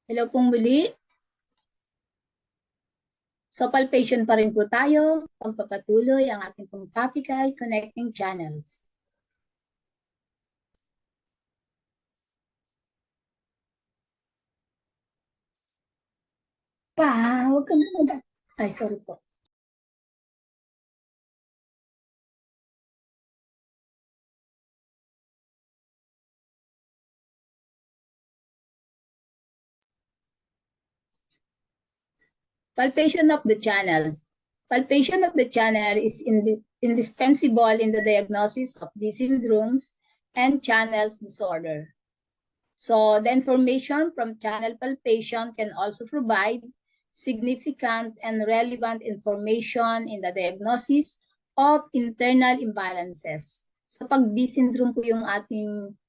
Hello pong muli. So palpation pa rin po tayo. Pagpapatuloy ang ating pong topic ay connecting channels. Huwag ka muna. Ay, sorry po. Palpation of the channels. Palpation of the channel is indispensable in the diagnosis of these syndromes and channels disorder. So the information from channel palpation can also provide significant and relevant information in the diagnosis of internal imbalances. So pag B syndrome po yung ating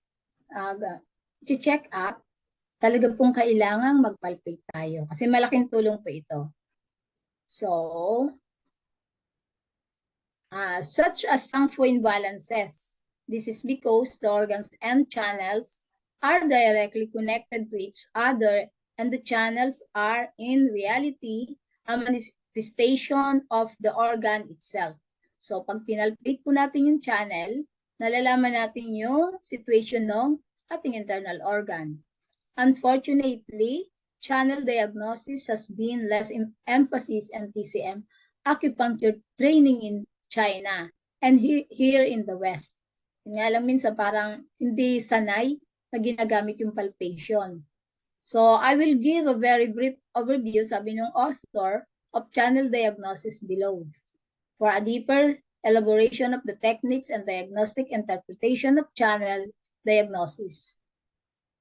check up, talaga pong kailangang mag-palpate tayo kasi malaking tulong po ito. So, such as Sanfo imbalances. This is because the organs and channels are directly connected to each other and the channels are in reality a manifestation of the organ itself. So pag pinalpate po natin yung channel, nalalaman natin yung situation ng ating internal organ. Unfortunately, channel diagnosis has been less emphasis in TCM acupuncture training in China and here in the West. Nga lang minsan parang hindi sanay na ginagamit yung palpation. So I will give a very brief overview, sabi ng author, of channel diagnosis below. For a deeper elaboration of the techniques and diagnostic interpretation of channel diagnosis.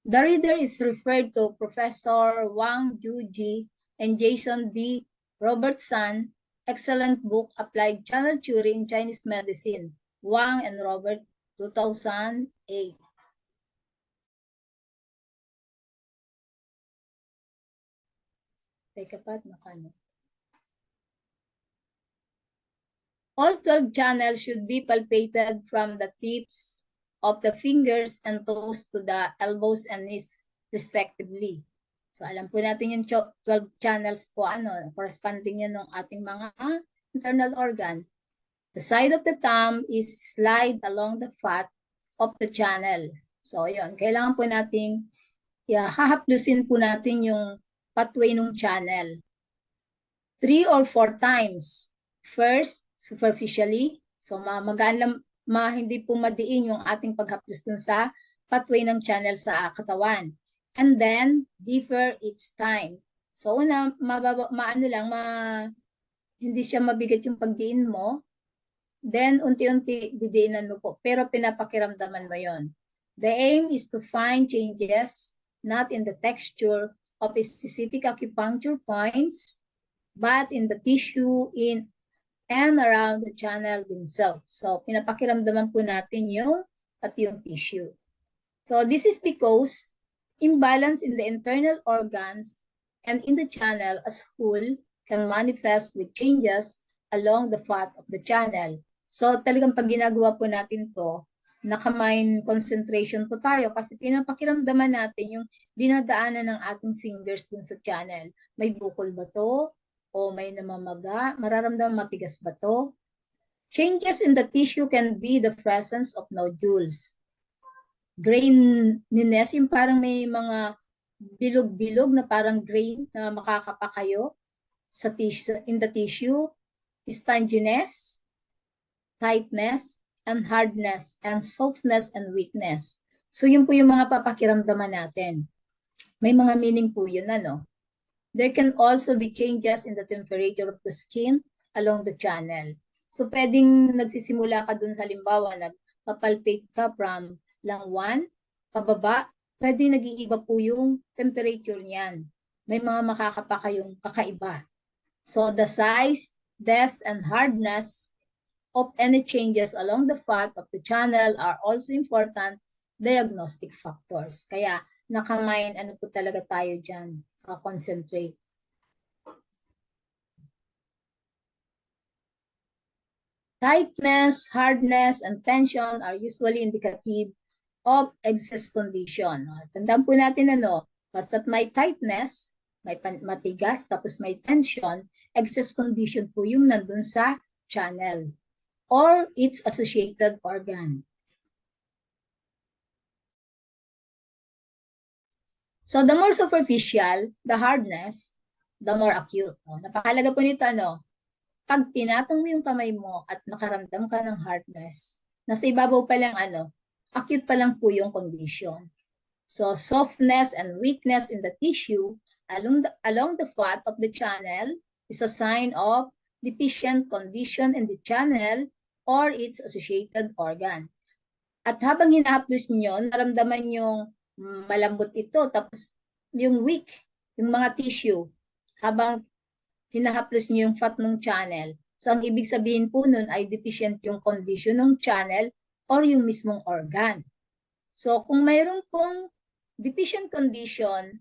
The reader is referred to Professor Wang Juji and Jason D. Robertson, excellent book, Applied Channel Theory in Chinese Medicine, Wang and Robert, 2008. Teka pa, makano. All 12 channels should be palpated from the tips of the fingers and toes to the elbows and knees, respectively. So, alam po natin yung 12 channels po, corresponding yan ng ating mga internal organ. The side of the thumb is slide along the fat of the channel. So, yun. Kailangan po nating hahaplusin po natin yung pathway ng channel. 3 or 4 times. First, superficially. So, hindi po madiin yung ating paghaplos dun sa pathway ng channel sa katawan. And then, differ each time. So, una, hindi siya mabigat yung pagdiin mo. Then, unti-unti didiinan mo po. Pero pinapakiramdaman mo yon. The aim is to find changes not in the texture of a specific acupuncture points, but in the tissue in and around the channel themselves. So, pinapakiramdaman po natin yung tissue. So, this is because imbalance in the internal organs and in the channel as whole can manifest with changes along the fat of the channel. So, talagang pag ginagawa po natin to, naka-mind concentration po tayo kasi pinapakiramdaman natin yung dinadaanan ng ating fingers dun sa channel. May bukol ba to? O may namamaga? Mararamdaman matigas ba to? Changes in the tissue can be the presence of nodules. Graininess, yung parang may mga bilog-bilog na parang grain na makakapa kayo sa tissue, in the tissue. Sponginess, tightness, and hardness, and softness, and weakness. So yun po yung mga papakiramdaman natin. May mga meaning po yun, There can also be changes in the temperature of the skin along the channel. So pwedeng nagsisimula ka dun sa halimbawa, nagpapalpate ka from lang 1, pababa, pwede nag-iiba po yung temperature niyan. May mga makakapa kayong kakaiba. So the size, depth, and hardness of any changes along the fat of the channel are also important diagnostic factors. Kaya naka-mind ano po talaga tayo dyan. Concentrate. Tightness, hardness, and tension are usually indicative of excess condition. Tandaan po natin Basta't may tightness, may matigas, tapos may tension, excess condition po yung nandun sa channel or its associated organ. So the more superficial, the hardness, the more acute. Napakalaga po nito, pag pinatong mo yung kamay mo at nakaramdam ka ng hardness, nasa ibabaw pa lang, acute pa lang po yung condition. So softness and weakness in the tissue along the fat of the channel is a sign of deficient condition in the channel or its associated organ. At habang hinahaplos nyo, naramdaman yung malambot ito, tapos yung weak, yung mga tissue, habang hinahaplos nyo yung fat ng channel. So, ang ibig sabihin po nun ay deficient yung condition ng channel or yung mismong organ. So, kung mayroon pong deficient condition,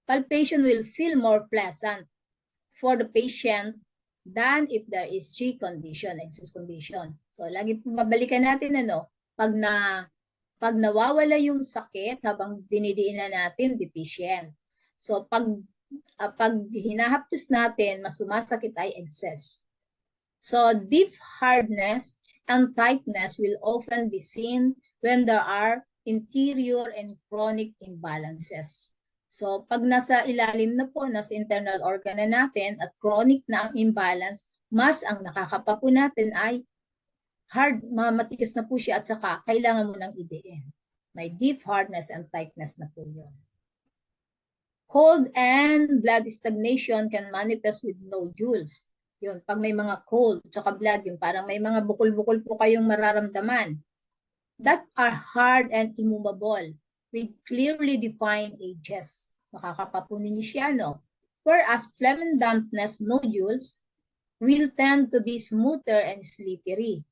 palpation will feel more pleasant for the patient than if there is C condition, excess condition. So, lagi po babalikan natin, pag nawawala yung sakit habang dinidiinan natin, deficient. So, pag hinahapos natin, mas sumasakit ay excess. So, deep hardness and tightness will often be seen when there are interior and chronic imbalances. So, pag nasa ilalim na po, nasa internal organ na natin at chronic na ang imbalance, mas ang nakakapa po natin ay hard, matigas na po siya at saka kailangan mo nang idiin. May deep hardness and tightness na po yun. Cold and blood stagnation can manifest with nodules. Yun, pag may mga cold at saka blood, yung parang may mga bukol-bukol po kayong mararamdaman that are hard and immovable with clearly defined edges. Makakapapunin niyo siya, Whereas phlegm and dampness nodules will tend to be smoother and slippery.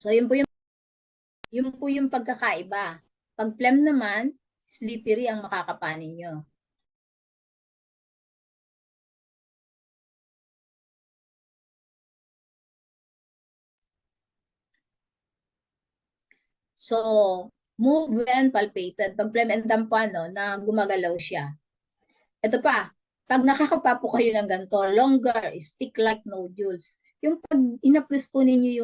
So, yun po yung pagkakaiba. Pag phlegm naman, slippery ang makakapanin nyo. So, move when palpated. Pag phlegm and damp na gumagalaw siya. Ito pa, pag nakakapa po kayo ng ganito, longer, stick-like nodules. Yung pag inapres po ninyo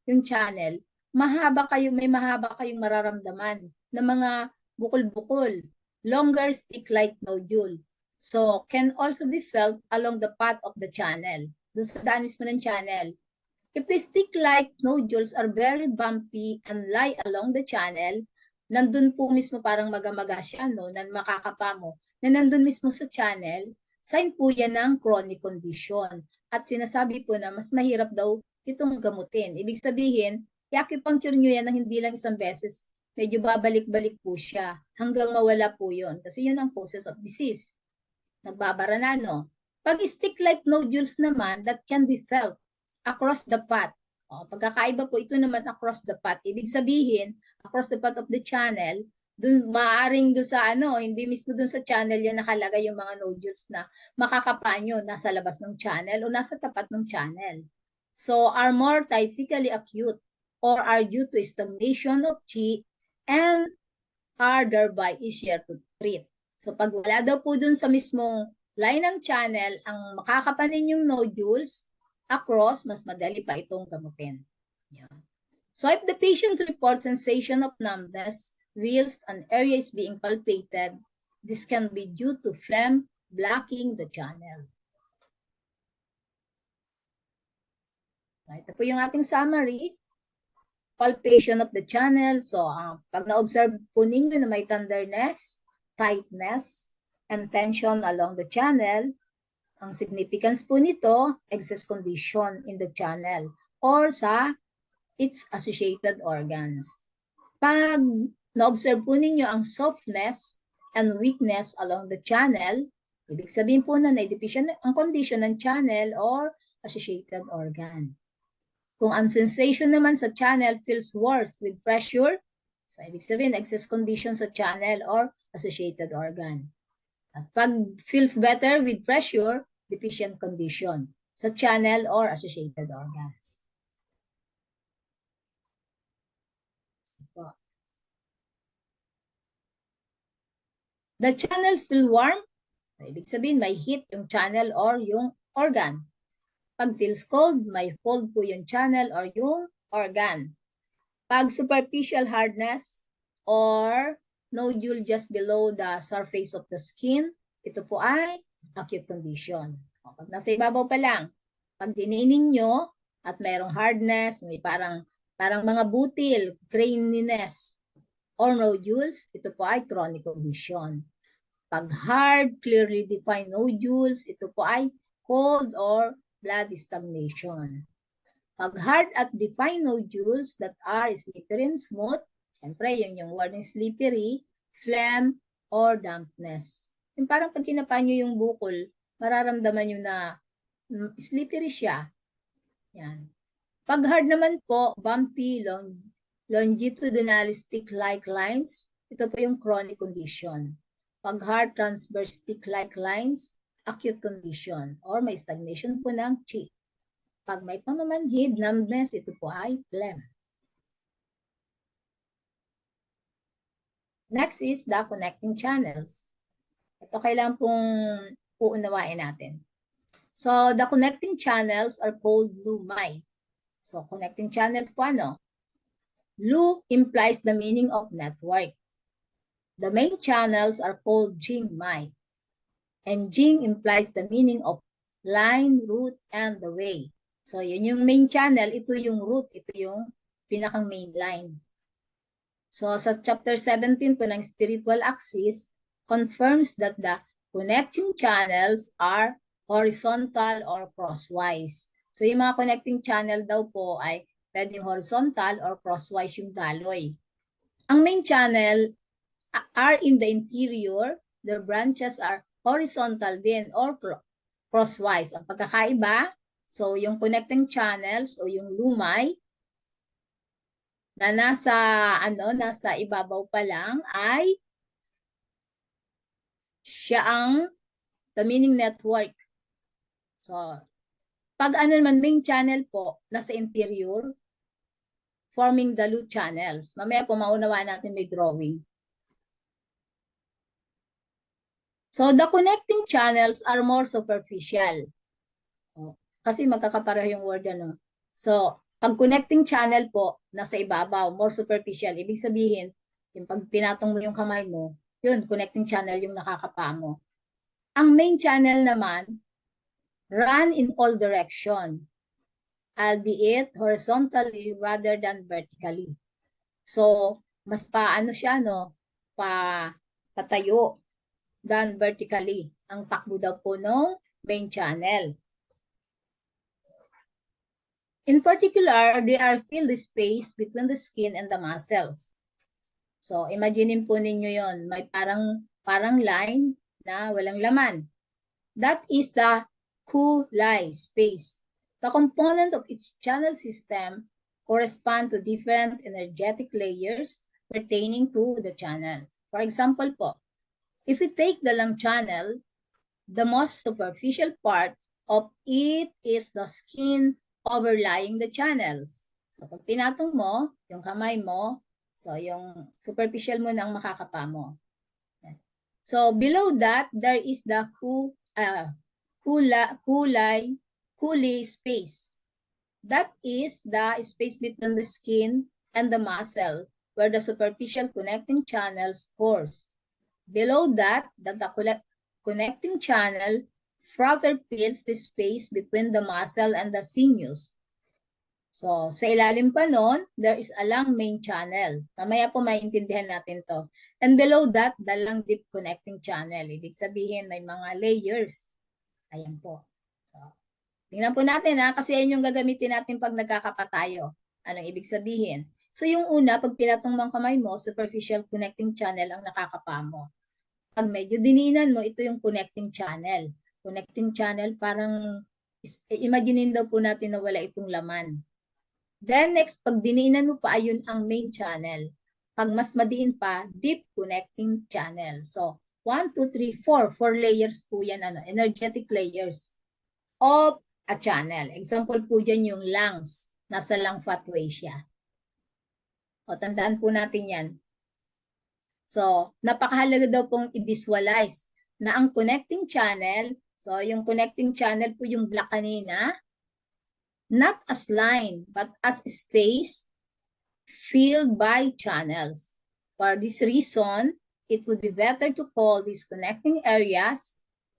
yung channel, may mahaba kayong mararamdaman na mga bukol-bukol. Longer stick-like nodule. So, can also be felt along the path of the channel. Doon sa daan mismo ng channel. If the stick-like nodules are very bumpy and lie along the channel, nandun po mismo parang maga-maga siya, na makakapa mo, na nandun mismo sa channel, sign po yan ng chronic condition. At sinasabi po na mas mahirap daw itong gamutin. Ibig sabihin, i-acupuncture nyo yan ng hindi lang isang beses, medyo babalik-balik po siya hanggang mawala po yun. Kasi yun ang causes of disease. Nagbabara na, Pag stick-like nodules naman, that can be felt across the path. Pagkakaiba po ito naman across the path. Ibig sabihin, across the path of the channel, dun maaring dun sa hindi mismo dun sa channel yan nakalagay yung mga nodules na makakapa nyo nasa labas ng channel o nasa tapat ng channel. So, are more typically acute or are due to stagnation of qi and are thereby easier to treat. So, pag wala daw po dun sa mismong line ng channel, ang makakapanin yung nodules across, mas madali pa itong gamutin. Yeah. So, if the patient reports sensation of numbness whilst an area is being palpated, this can be due to phlegm blocking the channel. Ito po yung ating summary. Palpation of the channel. So, pag na-observe po ninyo na may tenderness, tightness, and tension along the channel, ang significance po nito, excess condition in the channel or sa its associated organs. Pag na-observe po ninyo ang softness and weakness along the channel, ibig sabihin po na deficient ang condition ng channel or associated organ. Kung ang sensation naman sa channel feels worse with pressure, so ibig sabihin excess condition sa channel or associated organ. At pag feels better with pressure, deficient condition sa channel or associated organs. The channels feel warm. Ibig sabihin, may heat yung channel or yung organ. Pag feels cold, may cold po yung channel or yung organ. Pag superficial hardness or nodule just below the surface of the skin, ito po ay acute condition. Pag nasa ibabaw pa lang, pag diniinin nyo at mayroong hardness, may parang mga butil, graininess, or nodules, ito po ay chronic condition. Pag hard, clearly defined nodules, ito po ay cold or blood stagnation. Pag hard at defined nodules that are slippery and smooth, syempre yun yung word ng slippery, phlegm, or dampness. Yung parang pag kinapa nyo yung bukol, mararamdaman nyo na slippery siya. Yan. Pag hard naman po, bumpy, longitudinal stick-like lines, ito po yung chronic condition. Pag hard transverse stick-like lines, acute condition or may stagnation po ng chi. Pag may pamamanhid, numbness, ito po ay phlegm. Next is the connecting channels. Ito kailangan pong uunawain natin. So, the connecting channels are called lumai. So, connecting channels po ano? Lu implies the meaning of network. The main channels are called jingmai. And jing implies the meaning of line, route, and the way. So, yun yung main channel, ito yung route, ito yung pinakang main line. So, sa chapter 17 po ng spiritual axis, confirms that the connecting channels are horizontal or crosswise. So, yung mga connecting channel daw po ay pwedeng horizontal or crosswise yung daloy. Ang main channel are in the interior, their branches are horizontal din or crosswise. Ang pagkakaiba, so yung connecting channels o yung lumay na nasa ibabaw pa lang ay siya ang the meaning network. So, pag naman main channel po, nasa interior, forming the loop channels. Mamaya po maunawaan natin may drawing. So, the connecting channels are more superficial. Kasi magkakapareho yung word ano. So, pag connecting channel po, nasa ibabaw, more superficial. Ibig sabihin, yung pag pinatong mo yung kamay mo, yun, connecting channel yung nakakapa mo. Ang main channel naman, run in all direction, albeit horizontally rather than vertically. So, mas paano siya, no? Patayo than vertically. Ang takbo daw po ng main channel. In particular, they are fill the space between the skin and the muscles. So, imagine po ninyo yon, may parang line na walang laman. That is the kulay space. The component of each channel system correspond to different energetic layers pertaining to the channel. For example po, if we take the lung channel, the most superficial part of it is the skin overlying the channels. So, pag pinatong mo, yung kamay mo, so yung superficial mo na ang makakapa mo. So, below that, there is the kulay space. That is the space between the skin and the muscle where the superficial connecting channels course. Below that, the connecting channel further fills the space between the muscle and the sinews. So, sa ilalim pa nun, there is a long main channel. Mamaya po maintindihan natin to. And below that, the long deep connecting channel. Ibig sabihin, may mga layers. Ayan po. So, tingnan po natin kasi yan yung gagamitin natin pag nagkakapa tayo. Anong ibig sabihin? So, yung una, pag pinatong mong kamay mo, superficial connecting channel ang nakakapa mo. Pag medyo diniinan mo, ito yung connecting channel. Connecting channel, parang, imaginin daw po natin na wala itong laman. Then next, pag diniinan mo pa, ayun ang main channel. Pag mas madiin pa, deep connecting channel. So, 1, 2, 3, 4. 4 layers po yan, energetic layers of a channel. Example po dyan yung lungs. Nasa lung pathway siya. O, tandaan po natin yan. So, napakahalaga daw pong i-visualize na ang connecting channel, so yung connecting channel po yung black kanina, not as line, but as space filled by channels. For this reason, it would be better to call these connecting areas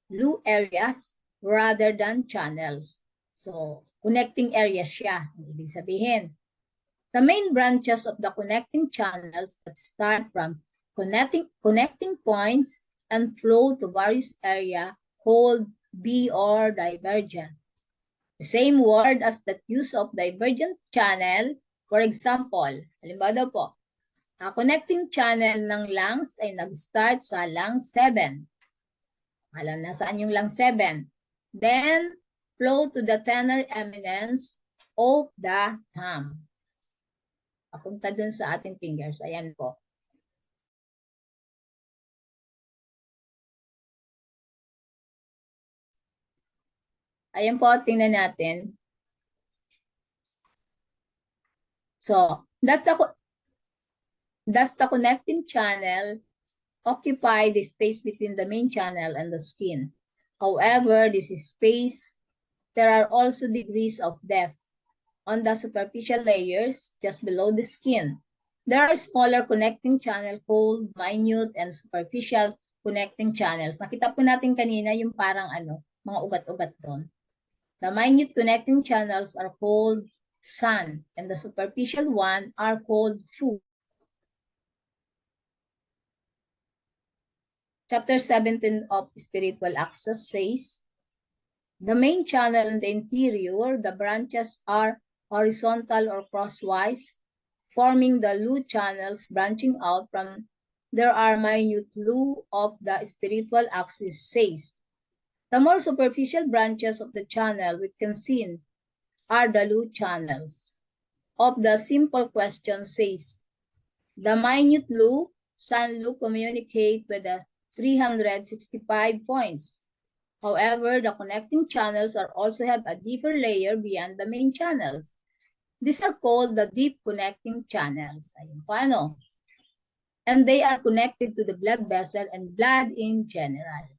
blue areas rather than channels. So, connecting areas siya, ibig sabihin. The main branches of the connecting channels that start from connecting points and flow to various areas called B or divergent. The same word as that use of divergent channel. For example, halimbawa daw po, connecting channel ng lungs ay nag-start sa lung 7. Alam na saan yung lung 7. Then, flow to the tenor eminence of the thumb. Papunta dun sa ating fingers. Ayan po. Ayan po, tingnan natin. So, does the connecting channel occupy the space between the main channel and the skin? However, this space, there are also degrees of depth on the superficial layers just below the skin. There are smaller connecting channels called minute and superficial connecting channels. Nakita po natin kanina yung parang mga ugat-ugat doon. The minute connecting channels are called sun, and the superficial one are called fu. Chapter 17 of Spiritual Access says, the main channel in the interior, the branches are horizontal or crosswise, forming the Lu channels branching out from there are minute Lu of the spiritual axis says. The more superficial branches of the channel we can see are the Lu channels. Of the simple question says, the minute Lu, San Lu communicate with the 365 points. However, the connecting channels are also have a deeper layer beyond the main channels. These are called the deep connecting channels. Ayun po ano. And they are connected to the blood vessel and blood in general.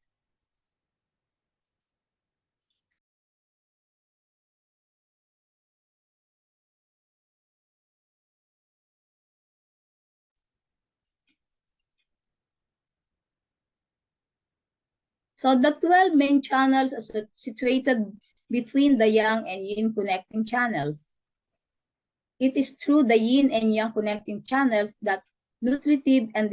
So the 12 main channels are situated between the yang and yin connecting channels. It is through the yin and yang connecting channels that nutritive and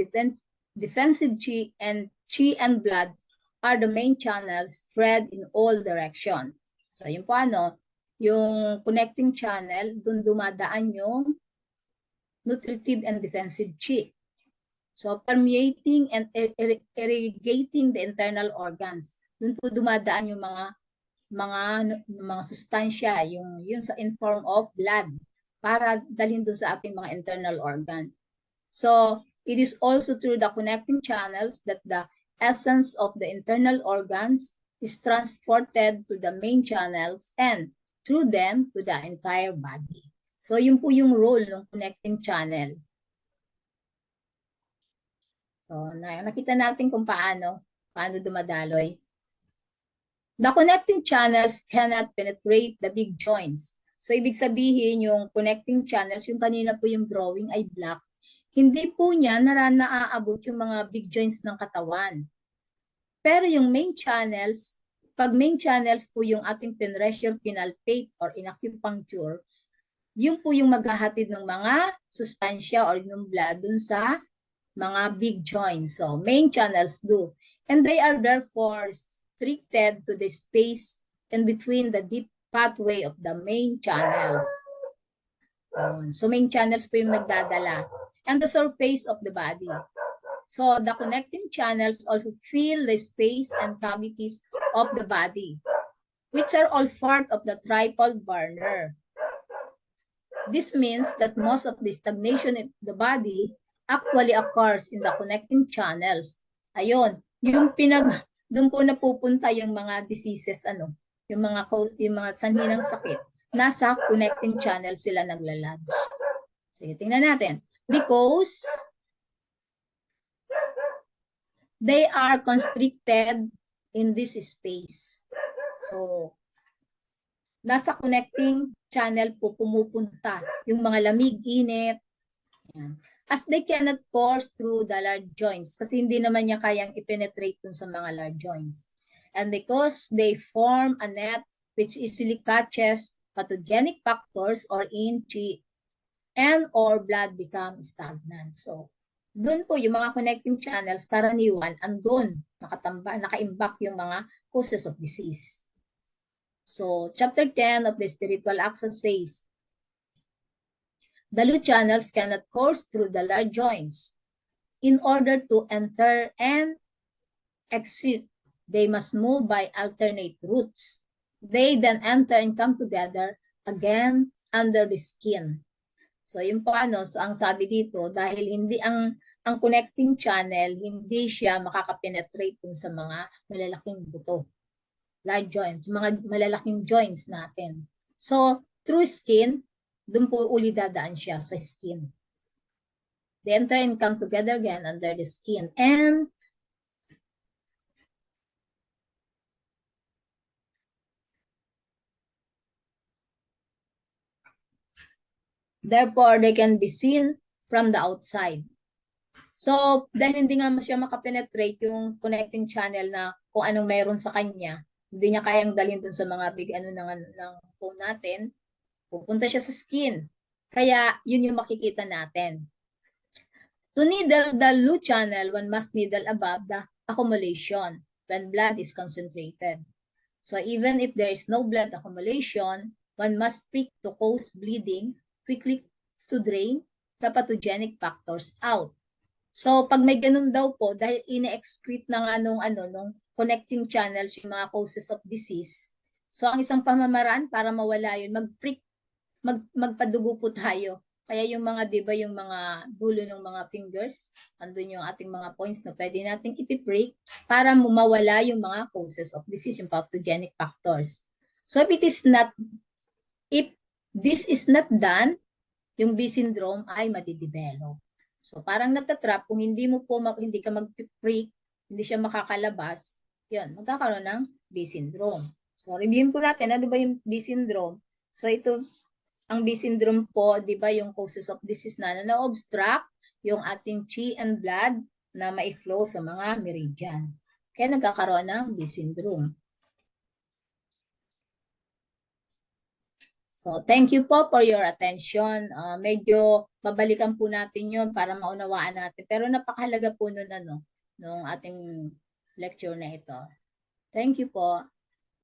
defensive qi and blood are the main channels spread in all directions. So yun po ano, yung connecting channel, dun dumadaan yung nutritive and defensive qi. So permeating and irrigating the internal organs. Dun po dumadaan yung mga sustansya, yung sa in form of blood para dalhin dun sa ating mga internal organ. So it is also through the connecting channels that the essence of the internal organs is transported to the main channels and through them to the entire body. So yun po yung role ng connecting channel. So nakita natin kung paano dumadaloy. The connecting channels cannot penetrate the big joints. So ibig sabihin yung connecting channels, yung kanina po yung drawing ay black, hindi po niya naaabot yung mga big joints ng katawan. Pero yung main channels, pag main channels po yung ating penresure, pinalpate, or inacupuncture, yun po yung maghahatid ng mga sustansya or yung blood dun sa mga big joints. So main channels do. And they are therefore restricted to the space in between the deep pathway of the main channels. So main channels po yung nagdadala. And the surface of the body. So the connecting channels also fill the space and cavities of the body, which are all part of the triple burner. This means that most of the stagnation in the body actually occurs in the connecting channels. Ayun, doon po napupunta yung mga diseases, yung mga sanhi ng sakit. Nasa connecting channel sila naglalodge. Sige, tingnan natin. Because they are constricted in this space. So, nasa connecting channel po pumupunta yung mga lamig, init. Yan. As they cannot course through the large joints kasi hindi naman niya kayang i-penetrate dun sa mga large joints. And because they form a net which easily catches pathogenic factors or inchi and or blood become stagnant. So, doon po yung mga connecting channels, karaniwan, andun, nakaimbak yung mga causes of disease. So, chapter 10 of the spiritual access says, the loop channels cannot course through the large joints. In order to enter and exit, they must move by alternate routes. They then enter and come together again under the skin. So yung paano, so ang sabi dito, dahil hindi ang connecting channel, hindi siya makakapenetrate dun sa mga malalaking buto, large joints, mga malalaking joints natin. So through skin, dun po uli dadaan siya sa skin. They enter and come together again under the skin. And therefore, they can be seen from the outside. So, dahil hindi nga siya makapenetrate yung connecting channel na kung anong meron sa kanya, hindi niya kayang dalhin dun sa mga big ng phone natin, pupunta siya sa skin. Kaya, yun yung makikita natin. To needle the loop channel, one must needle above the accumulation when blood is concentrated. So, even if there is no blood accumulation, one must prick to cause bleeding quickly to drain the pathogenic factors out. So, pag may ganun daw po, dahil ine-excrete ng nung connecting channels yung mga causes of disease. So, ang isang pamamaraan para mawala yun, mag-prick, magpadugo po tayo. Kaya yung mga, di ba, yung mga dulo ng mga fingers, andun yung ating mga points na pwede nating ipiprick para mawala yung mga causes of disease, yung pathogenic factors. So, if this is not done, yung B syndrome ay madidevelop. So parang natatrap, kung hindi ka mag-prick, hindi siya makakalabas, yun, magkakaroon ng B syndrome. So reviewin po natin, ano ba yung B syndrome? So ito, ang B syndrome po, di ba yung causes of disease na na-obstruct yung ating chi and blood na ma-flow sa mga meridian. Kaya nagkakaroon ng B syndrome. So, thank you po for your attention. Medyo babalikan po natin yun para maunawaan natin. Pero napakahalaga po nun, nung ating lecture na ito. Thank you po.